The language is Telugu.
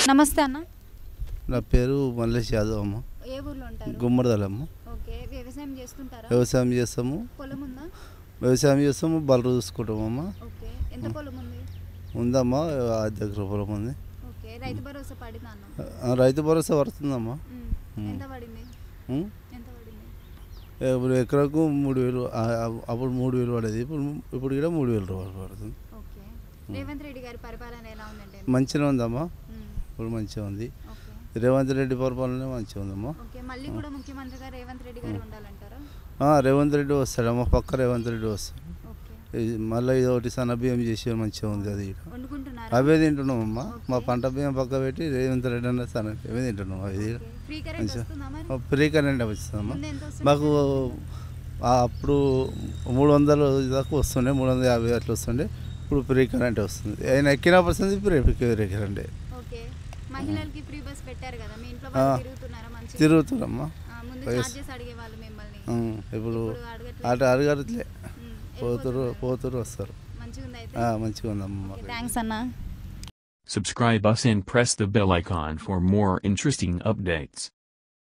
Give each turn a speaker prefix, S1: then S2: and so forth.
S1: నమస్తే అన్న.
S2: నా పేరు మల్లేష్ యాదవ్ అమ్మ.
S1: ఏ ఊర్లో ఉంటారు?
S2: గుమ్మడిదలమ్మ.
S1: ఓకే. వ్యవసాయం చేస్తుంటారా?
S2: వ్యవసాయం చేస్తాము.
S1: పొలం ఉందా?
S2: వ్యవసాయం చేస్తాము, బర్రెలు చూసుకుంటామమ్మ.
S1: ఓకే. ఎంత పొలం ఉంది?
S2: ఉందమ్మా, 5 ఎకరాల పొలం ఉంది.
S1: ఓకే. రైతు భరోసా పడిందా అన్న?
S2: రైతు భరోసా పడుతుందమ్మా.
S1: ఎంత పడింది? ఎంత పడింది?
S2: ఇప్పుడు ఎకరాకు 3,000. అప్పుడు 3,000 పడేది, ఇప్పుడు కూడా 3,000 రూపాయలు పడుతుంది.
S1: ఓకే. రేవంత్ రెడ్డి గారి పరిపాలన ఎలా ఉందంటే?
S2: మంచిగా ఉందమ్మా, ఇప్పుడు మంచిగా ఉంది. రేవంత్ రెడ్డి పరిపాలన మంచిగా ఉందమ్మా.
S1: ఓకే. మళ్ళీ కూడా ముఖ్యమంత్రిగా రేవంత్ రెడ్డి గారు ఉండాలంటారా?
S2: రేవంత్ రెడ్డి వస్తాడమ్మా, పక్క రేవంత్ రెడ్డి వస్తాడు. మళ్ళీ ఇది ఒకటి సన్న బియ్యం చేసి మంచిగా ఉంది. అది అవే తింటున్నామమ్మా. మా పంట బియ్యం పక్క పెట్టి రేవంత్ రెడ్డి అన్న సన్న అవే తింటున్నాం. అది ఫ్రీ కరెంట్ వస్తుందమ్మా మాకు. అప్పుడు 300 దాకా వస్తుండే, 350 అట్లా వస్తుండే. ఇప్పుడు ఫ్రీ కరెంట్ వస్తుంది. ఆయన ఎక్కినప్పుడు వస్తుంది ఫ్రీ కరెంటే.
S1: మహిళలకి ఫ్రీ బస్ పెట్టారు కదా, మీ ఇంట్లో వాళ్ళు తిరుగుతున్నారా? మంచిగా
S2: తిరుగుతున్నామ్మా.
S1: ముందు చార్జెస్ అడిగేవాళ్ళు మిమ్మల్ని,
S2: ఇప్పుడు అటు అడగట్లే, పోతురు వస్తారు. మంచిగా ఉందమ్మా.
S1: థ్యాంక్స్ అన్న.
S3: Subscribe us and press the bell icon for more interesting updates.